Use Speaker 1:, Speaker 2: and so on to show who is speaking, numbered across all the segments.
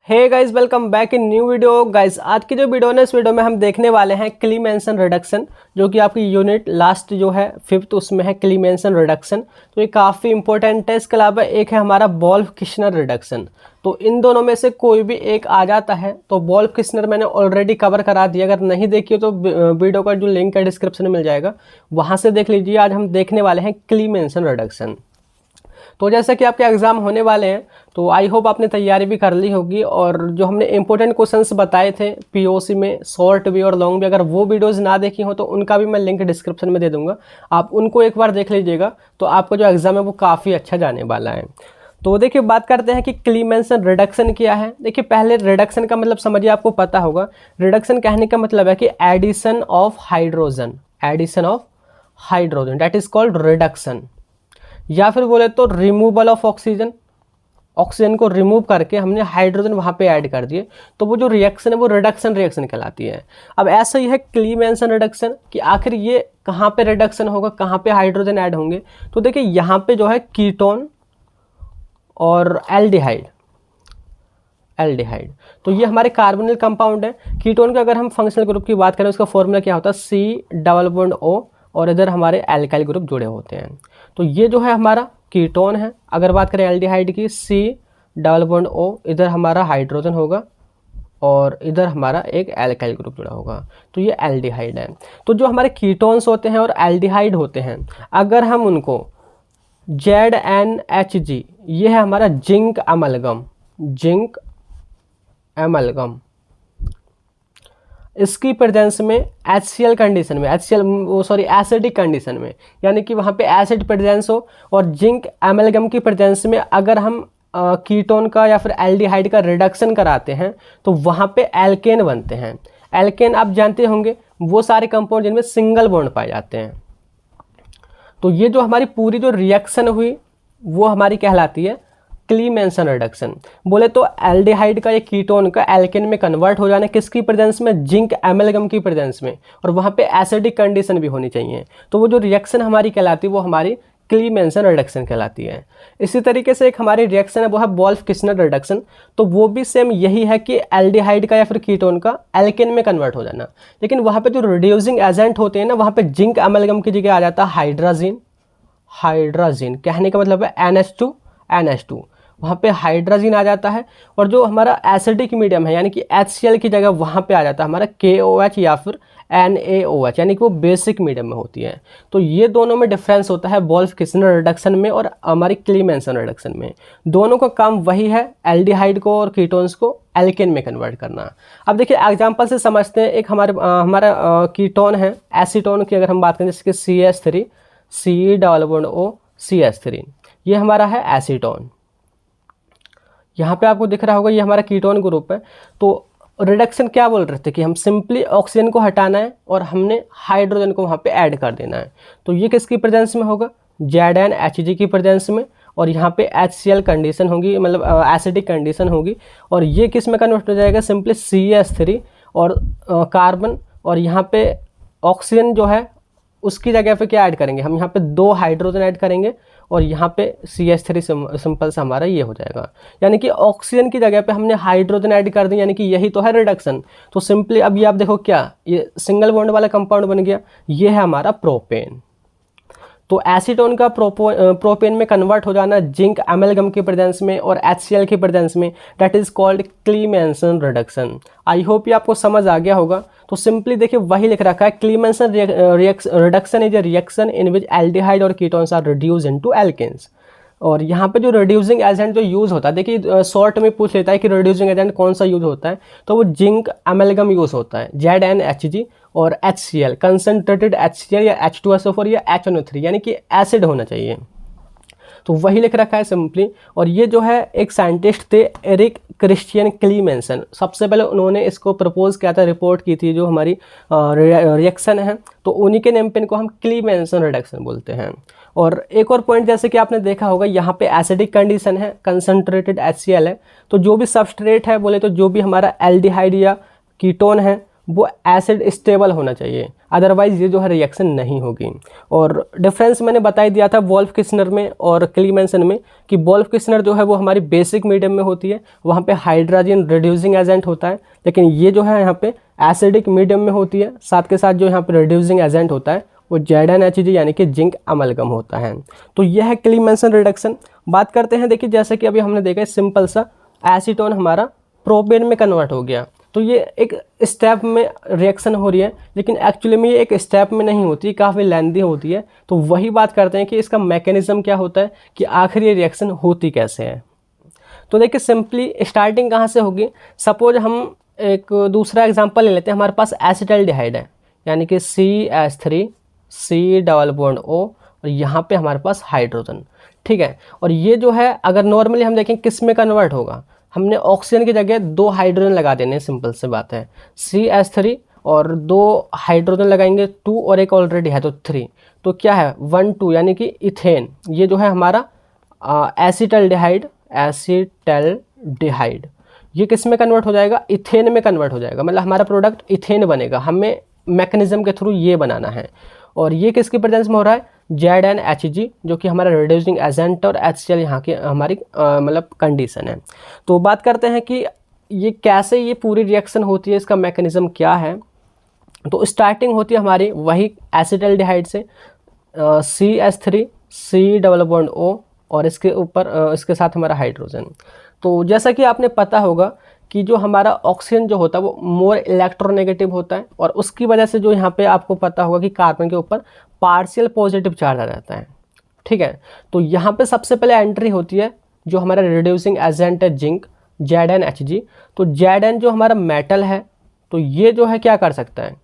Speaker 1: Hey guys, welcome back in new video. Guys, आज की जो वीडियो है इस वीडियो में हम देखने वाले हैं क्लीमेंसन रिडक्शन, जो कि आपकी यूनिट लास्ट जो है 5th उसमें है क्लीमेंसन रिडक्शन। तो ये काफ़ी इंपॉर्टेंट है। इसके अलावा एक है हमारा वोल्फ-किश्नर रिडक्शन। तो इन दोनों में से कोई भी एक आ जाता है तो वोल्फ-किश्नर मैंने ऑलरेडी कवर करा दिया। अगर नहीं देखिए तो वीडियो का जो लिंक है डिस्क्रिप्शन में मिल जाएगा, वहाँ से देख लीजिए। आज हम देखने वाले हैं क्लीमेंसन रिडक्शन। तो जैसा कि आपके एग्ज़ाम होने वाले हैं तो आई होप आपने तैयारी भी कर ली होगी, और जो हमने इंपॉर्टेंट क्वेश्चंस बताए थे पीओसी में, शॉर्ट भी और लॉन्ग भी, अगर वो वीडियोस ना देखी हो तो उनका भी मैं लिंक डिस्क्रिप्शन में दे दूंगा। आप उनको एक बार देख लीजिएगा तो आपका जो एग्ज़ाम है वो काफ़ी अच्छा जाने वाला है। तो देखिए, बात करते हैं कि क्लीमेंसन रिडक्शन क्या है। देखिए, पहले रिडक्शन का मतलब समझिए, आपको पता होगा रिडक्शन कहने का मतलब है कि addition of hydrogen, addition of hydrogen, that is called reduction. या फिर बोले तो रिमूवल ऑफ ऑक्सीजन, ऑक्सीजन को रिमूव करके हमने हाइड्रोजन वहाँ पे ऐड कर दिए, तो वो जो रिएक्शन है वो रिडक्शन रिएक्शन कहलाती है। अब ऐसा ही है क्लीमेंसन रिडक्शन कि आखिर ये कहाँ पे रिडक्शन होगा, कहाँ पे हाइड्रोजन ऐड होंगे। तो देखिए, यहाँ पे जो है कीटोन और एल्डिहाइड, एल्डिहाइड, तो ये हमारे कार्बोनिल कंपाउंड है। कीटोन का अगर हम फंक्शनल ग्रुप की बात करें, उसका फॉर्मूला क्या होता है, C डबल बॉन्ड O, और इधर हमारे एल्काइल ग्रुप जुड़े होते हैं। तो ये जो है हमारा कीटोन है। अगर बात करें एल्डिहाइड की, C डबल बॉन्ड O, इधर हमारा हाइड्रोजन होगा और इधर हमारा एक एल्काइल ग्रुप जुड़ा होगा, तो ये एल्डिहाइड है। तो जो हमारे कीटोन्स होते हैं और एल्डिहाइड होते हैं, अगर हम उनको ZnHg, ये है हमारा जिंक अमलगम, जिंक एमलगम, इसकी प्रेजेंस में HCl कंडीशन में, एसिडिक कंडीशन में, यानी कि वहाँ पे एसिड प्रेजेंस हो, और जिंक एमलगम की प्रेजेंस में अगर हम कीटोन का या फिर एल्डिहाइड का रिडक्शन कराते हैं तो वहाँ पे एल्केन बनते हैं। एल्केन आप जानते होंगे, वो सारे कंपाउंड जिनमें सिंगल बॉन्ड पाए जाते हैं। तो ये जो हमारी पूरी जो रिएक्शन हुई वो हमारी कहलाती है क्लीमेंसन रिडक्शन। बोले तो एल्डिहाइड का या कीटोन का एल्केन में कन्वर्ट हो जाना, किसकी प्रेजेंस में, जिंक एमलगम की प्रेजेंस में, और वहाँ पे एसिडिक कंडीशन भी होनी चाहिए। तो वो जो रिएक्शन हमारी कहलाती है वो हमारी क्लीमेंसन रिडक्शन कहलाती है। इसी तरीके से एक हमारी रिएक्शन है वो है वोल्फ-किश्नर रिडक्शन। तो वो भी सेम यही है कि एल्डिहाइड का या फिर कीटोन का एल्केन में कन्वर्ट हो जाना, लेकिन वहाँ पे जो रिड्यूसिंग एजेंट होते हैं ना, वहाँ पे जिंक एमलगम की जगह आ जाता है हाइड्राजीन। हाइड्राजीन कहने का मतलब है NH2, वहाँ पे हाइड्राजीन आ जाता है। और जो हमारा एसिडिक मीडियम है यानी कि HCl की जगह वहाँ पे आ जाता है हमारा KOH या फिर NaOH, यानी कि वो बेसिक मीडियम में होती है। तो ये दोनों में डिफरेंस होता है वोल्फ-किश्नर रिडक्शन में और हमारी क्लीमेंसन रिडक्शन में। दोनों का काम वही है, एल्डिहाइड को और कीटोन्स को एल्केन में कन्वर्ट करना। अब देखिए, एग्जांपल से समझते हैं। एक हमारा कीटोन है एसीटोन की, अगर हम बात करें जैसे कि CH3, C double bond O CH3, ये हमारा है एसीटोन। यहाँ पे आपको दिख रहा होगा ये हमारा कीटोन ग्रुप है। तो रिडक्शन क्या बोल रहे थे कि हम सिंपली ऑक्सीजन को हटाना है और हमने हाइड्रोजन को वहाँ पे ऐड कर देना है। तो ये किसकी प्रेजेंस में होगा, ZnHg की प्रेजेंस में, और यहाँ पे HCl कंडीशन होगी, मतलब एसिडिक कंडीशन होगी। और ये किस में कन्वर्ट हो जाएगा, सिंपली CH3 और कार्बन, और यहाँ पे ऑक्सीजन जो है उसकी जगह पे क्या ऐड करेंगे, हम यहाँ पे 2 हाइड्रोजन ऐड करेंगे, और यहाँ पे CH3 सिंपल सा हमारा ये हो जाएगा। यानी कि ऑक्सीजन की जगह पे हमने हाइड्रोजन ऐड कर दी, यानी कि यही तो है रिडक्शन। तो सिंपली अब ये आप देखो, क्या ये सिंगल बॉन्ड वाला कंपाउंड बन गया, ये है हमारा प्रोपेन। तो एसीटोन का प्रोपेन में कन्वर्ट हो जाना जिंक एमलगम की प्रेजेंस में और HCl की प्रेजेंस में, that is called क्लीमेंसन reduction. I hope ये आपको समझ आ गया होगा। तो सिंपली देखिए, वही लिख रखा है, Clemmensen reduction is a reaction in which aldehyde और ketones are reduce into alkanes. और यहाँ पे जो रिड्यूसिंग एजेंट जो यूज़ होता है, देखिए शॉर्ट में पूछ लेता है कि रिड्यूसिंग एजेंट कौन सा यूज़ होता है, तो वो जिंक एमलगम यूज़ होता है, ZnHg और HCl, कंसनट्रेटेड HCl या H2SO4 या HNO3, यानी कि एसिड होना चाहिए। तो वही लिख रखा है सिंपली। और ये जो है एक साइंटिस्ट थे, एरिक क्रिश्चियन क्लीमेंसन, सबसे पहले उन्होंने इसको प्रपोज किया था, रिपोर्ट की थी जो हमारी रिएक्शन है, तो उन्हीं के नेम पे इनको हम क्लीमेंसन रिडक्शन बोलते हैं। और एक और पॉइंट, जैसे कि आपने देखा होगा, यहाँ पे एसिडिक कंडीशन है, कंसनट्रेटेड HCl है, तो जो भी सबस्ट्रेट है बोले तो जो भी हमारा एल्डिहाइड या कीटोन है वो एसिड स्टेबल होना चाहिए, अदरवाइज़ ये जो है रिएक्शन नहीं होगी। और डिफरेंस मैंने बता ही दिया था वोल्फ किस्नर में और क्लीमेंसन में, कि वोल्फ किस्नर जो है वो हमारी बेसिक मीडियम में होती है, वहाँ पे हाइड्रोजन रिड्यूसिंग एजेंट होता है, लेकिन ये जो है यहाँ पे एसिडिक मीडियम में होती है, साथ के साथ जो यहाँ पे रिड्यूसिंग एजेंट होता है वो ZnHg यानी कि जिंक अमलगम होता है। तो यह है क्लीमेंसन रिडक्शन। बात करते हैं, देखिए जैसे कि अभी हमने देखा सिंपल सा एसीटोन हमारा प्रोपेन में कन्वर्ट हो गया, तो ये एक स्टेप में रिएक्शन हो रही है, लेकिन एक्चुअली में ये एक स्टेप में नहीं होती, काफ़ी लेंदी होती है। तो वही बात करते हैं कि इसका मैकेनिज्म क्या होता है, कि आखिर ये रिएक्शन होती कैसे है। तो देखिए सिंपली स्टार्टिंग कहाँ से होगी, सपोज हम एक दूसरा एग्जांपल ले लेते हैं। हमारे पास एसिटाल्डिहाइड है, यानी कि CH3 C double bond O, और यहाँ पे हमारे पास हाइड्रोजन, ठीक है। और ये जो है अगर नॉर्मली हम देखें किस में कन्वर्ट होगा, हमने ऑक्सीजन की जगह 2 हाइड्रोजन लगा देने, सिंपल से बात है। CH3 और 2 हाइड्रोजन लगाएंगे 2, और एक ऑलरेडी है तो 3, तो क्या है 1 2, यानी कि इथेन। ये जो है हमारा एसिटाल्डिहाइड, ये किस में कन्वर्ट हो जाएगा, इथेन में कन्वर्ट हो जाएगा, मतलब हमारा प्रोडक्ट इथेन बनेगा। हमें मैकेनिज्म के थ्रू ये बनाना है, और ये किसकी प्रेजेंस में हो रहा है, ZnHg, जो कि हमारा रिड्यूसिंग एजेंट और HCl यहाँ की हमारी मतलब कंडीशन है। तो बात करते हैं कि ये कैसे ये पूरी रिएक्शन होती है, इसका मैकेनिज्म क्या है। तो स्टार्टिंग होती है हमारी वही एसिटाल्डिहाइड से, CH3 C double bond O, और इसके ऊपर इसके साथ हमारा हाइड्रोजन। तो जैसा कि आपने पता होगा कि जो हमारा ऑक्सीजन जो होता है वो मोर इलेक्ट्रोनेगेटिव होता है, और उसकी वजह से जो यहाँ पे आपको पता होगा कि कार्बन के ऊपर पार्शियल पॉजिटिव चार्ज आ जाता है, ठीक है। तो यहाँ पे सबसे पहले एंट्री होती है जो हमारा रिड्यूसिंग एजेंट है जिंक, ZnHg। तो Zn जो हमारा मेटल है, तो ये जो है क्या कर सकता है,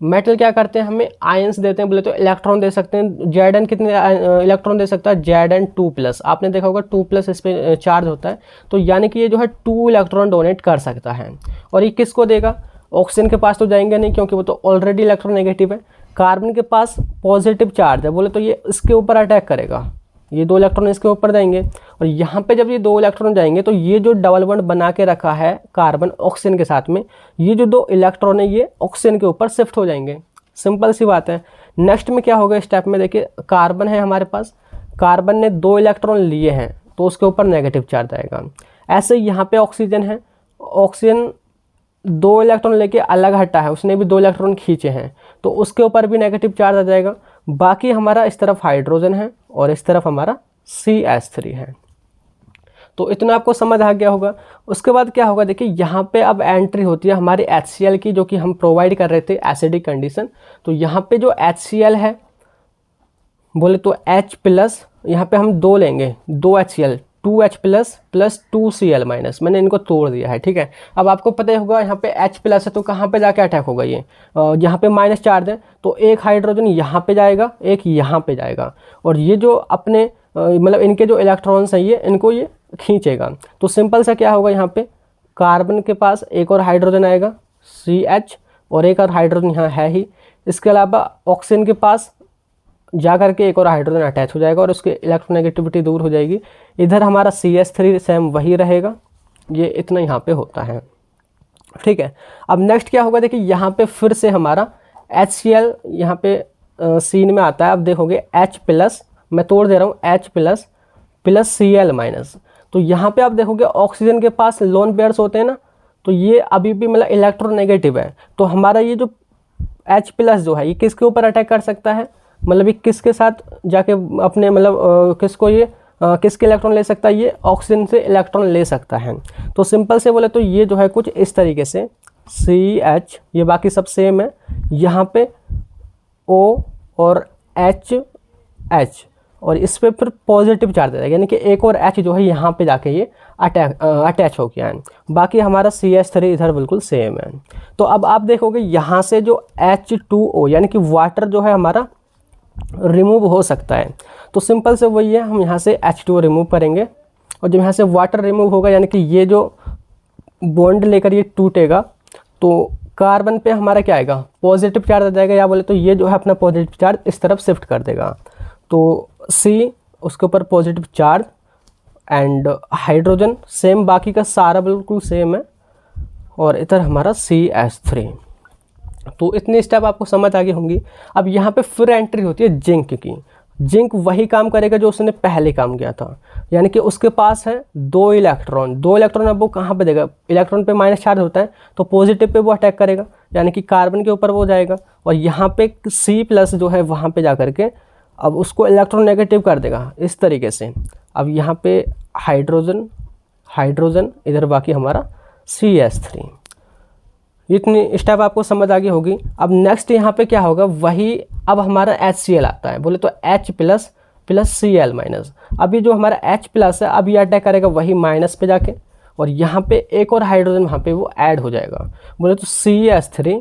Speaker 1: मेटल क्या करते हैं, हमें आयंस देते हैं, बोले तो इलेक्ट्रॉन दे सकते हैं। Zn कितने इलेक्ट्रॉन दे सकता है, Zn2+, आपने देखा होगा 2+ इस पर चार्ज होता है, तो यानी कि ये जो है 2 इलेक्ट्रॉन डोनेट कर सकता है। और ये किसको देगा, ऑक्सीजन के पास तो जाएंगे नहीं, क्योंकि वो तो ऑलरेडी इलेक्ट्रोनेगेटिव है। कार्बन के पास पॉजिटिव चार्ज है, बोले तो ये इसके ऊपर अटैक करेगा, ये 2 इलेक्ट्रॉन इसके ऊपर जाएंगे, और यहाँ पे जब ये 2 इलेक्ट्रॉन जाएंगे तो ये जो डबल बॉन्ड बना के रखा है कार्बन ऑक्सीजन के साथ में, ये जो 2 इलेक्ट्रॉन है ये ऑक्सीजन के ऊपर शिफ्ट हो जाएंगे, सिंपल सी बात है। नेक्स्ट में क्या होगा स्टेप में, देखिए कार्बन है हमारे पास, कार्बन ने 2 इलेक्ट्रॉन लिए हैं तो उसके ऊपर नेगेटिव चार्ज आएगा। ऐसे यहाँ पे ऑक्सीजन है, ऑक्सीजन 2 इलेक्ट्रॉन लेके अलग हटा है, उसने भी 2 इलेक्ट्रॉन खींचे हैं, तो उसके ऊपर भी नेगेटिव चार्ज आ जाएगा। बाकी हमारा इस तरफ हाइड्रोजन है और इस तरफ हमारा CH3 है। तो इतना आपको समझ आ गया होगा। उसके बाद क्या होगा, देखिए यहाँ पे अब एंट्री होती है हमारी HCl की, जो कि हम प्रोवाइड कर रहे थे एसिडिक कंडीशन। तो यहाँ पे जो HCl है, बोले तो H+, यहाँ पे हम 2 लेंगे, 2 HCl, 2H+ plus 2Cl minus, मैंने इनको तोड़ दिया है, ठीक है। अब आपको पता ही होगा यहाँ पे H+ है तो कहाँ पे जाके अटैक होगा, ये यहाँ पे माइनस चार्ज है, तो एक हाइड्रोजन यहाँ पे जाएगा, एक यहाँ पे जाएगा, और ये जो अपने मतलब इनके जो इलेक्ट्रॉन्स हैं ये इनको ये खींचेगा। तो सिंपल सा क्या होगा, यहाँ पे कार्बन के पास एक और हाइड्रोजन आएगा CH, और एक और हाइड्रोजन यहाँ है ही। इसके अलावा ऑक्सीजन के पास जा करके एक और हाइड्रोजन अटैच हो जाएगा और उसकी इलेक्ट्रोनेगेटिविटी दूर हो जाएगी। इधर हमारा CH3 सेम वही रहेगा, ये इतना यहाँ पे होता है, ठीक है। अब नेक्स्ट क्या होगा, देखिए यहाँ पे फिर से हमारा HCl यहाँ पे सीन में आता है। अब देखोगे H+, मैं तोड़ दे रहा हूँ, H+ प्लस Cl-। तो यहाँ पे आप देखोगे ऑक्सीजन के पास लोन पेयर्स होते हैं ना, तो ये अभी भी मतलब इलेक्ट्रोनेगेटिव है, तो हमारा ये जो H+ जो है ये किसके ऊपर अटैक कर सकता है, मतलब ये किसके साथ जाके अपने मतलब किसको ये किसके इलेक्ट्रॉन ले सकता है, ये ऑक्सीजन से इलेक्ट्रॉन ले सकता है। तो सिंपल से बोले तो ये जो है कुछ इस तरीके से CH, ये बाकी सब सेम है, यहाँ पे O और H, और इस पर फिर पॉजिटिव चार्ज आएगा, यानी कि एक और H जो है यहाँ पे जाके ये अटैच हो गया है। बाकी हमारा CH3 इधर बिल्कुल सेम है। तो अब आप देखोगे यहाँ से जो H2O यानी कि वाटर जो है हमारा रिमूव हो सकता है। तो सिंपल से वही है, हम यहाँ से H2O रिमूव करेंगे, और जब यहाँ से वाटर रिमूव होगा यानी कि ये जो बॉन्ड लेकर ये टूटेगा, तो कार्बन पे हमारा क्या आएगा, पॉजिटिव चार्ज आ जाएगा, या बोले तो ये जो है अपना पॉजिटिव चार्ज इस तरफ शिफ्ट कर देगा। तो C उसके ऊपर positive charge, and hydrogen same, बाकी का सारा बिल्कुल सेम है, और इधर हमारा CH3। तो इतनी स्टेप आपको समझ आ गई होंगी। अब यहाँ पे फिर एंट्री होती है जिंक की। जिंक वही काम करेगा जो उसने पहले काम किया था, यानी कि उसके पास है 2 इलेक्ट्रॉन। 2 इलेक्ट्रॉन अब वो कहाँ पे देगा, इलेक्ट्रॉन पे माइनस चार्ज होता है तो पॉजिटिव पे वो अटैक करेगा, यानी कि कार्बन के ऊपर वो जाएगा और यहाँ पे C+ जो है वहाँ पे जा करके अब उसको इलेक्ट्रोनेगेटिव कर देगा इस तरीके से। अब यहाँ पे हाइड्रोजन हाइड्रोजन इधर बाकी हमारा CH3। इतनी स्टेप आपको समझ आ गई होगी। अब नेक्स्ट यहाँ पे क्या होगा, वही अब हमारा HCl आता है, बोले तो H+ प्लस Cl-। अभी जो हमारा H+ है अब ये अटैक करेगा वही माइनस पे जाके और यहाँ पे एक और हाइड्रोजन वहाँ पे वो ऐड हो जाएगा, बोले तो CH3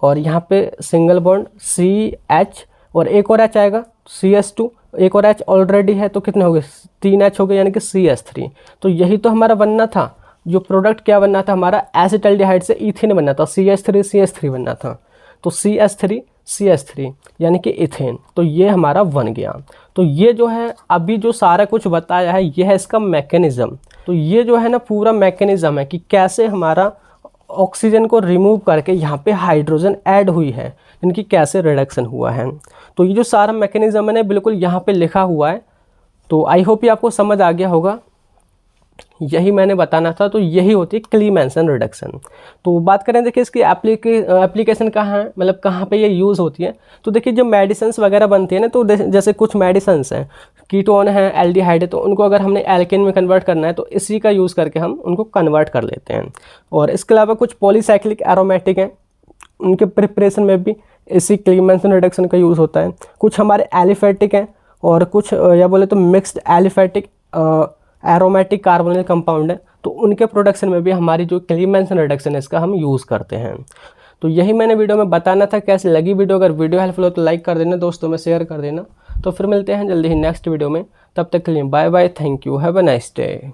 Speaker 1: और यहाँ पे सिंगल बॉन्ड CH और एक और H आएगा CH2, एक और H ऑलरेडी है तो कितने हो गए 3 H हो गए यानी कि CH3। तो यही तो हमारा बनना था, जो प्रोडक्ट क्या बनना था हमारा एसिटाल्डिहाइड से इथेन बनना था, CH3 बनना था, तो CH3 यानी कि इथेन। तो ये हमारा बन गया। तो ये जो है अभी जो सारा कुछ बताया है ये है इसका मैकेनिज़्म। तो ये जो है ना पूरा मैकेनिज़्म है कि कैसे हमारा ऑक्सीजन को रिमूव करके यहाँ पे हाइड्रोजन ऐड हुई है, इनकी कैसे रिडक्शन हुआ है। तो ये जो सारा मैकेनिज़्म है ना बिल्कुल यहाँ पे लिखा हुआ है। तो आई होप ये आपको समझ आ गया होगा, यही मैंने बताना था। तो यही होती है क्लीमेंसन रिडक्शन। तो बात करें देखिए इसकी एप्लीकेशन कहाँ है, मतलब कहाँ पे ये यूज़ होती है। तो देखिए जो मेडिसिन्स वगैरह बनती है ना, तो जैसे कुछ मेडिसिन्स हैं, कीटोन है, एल्डिहाइड है, तो उनको अगर हमने एल्केन में कन्वर्ट करना है तो इसी का यूज़ करके हम उनको कन्वर्ट कर लेते हैं। और इसके अलावा कुछ पॉलीसाइक्लिक एरोमेटिक हैं, उनके प्रिपरेशन में भी इसी क्लीमेंसन रिडक्शन का यूज़ होता है। कुछ हमारे एलिफेटिक हैं और कुछ या बोले तो mixed aliphatic aromatic carbonyl compound है, तो उनके प्रोडक्शन में भी हमारी जो क्लीमेंसन रिडक्शन है इसका हम यूज़ करते हैं। तो यही मैंने वीडियो में बताना था। कैसी लगी वीडियो, अगर वीडियो हेल्पफुल हो तो लाइक कर देना, दोस्तों में शेयर कर देना। तो फिर मिलते हैं जल्दी ही नेक्स्ट वीडियो में, तब तक के लिए bye bye, thank you, have a nice day.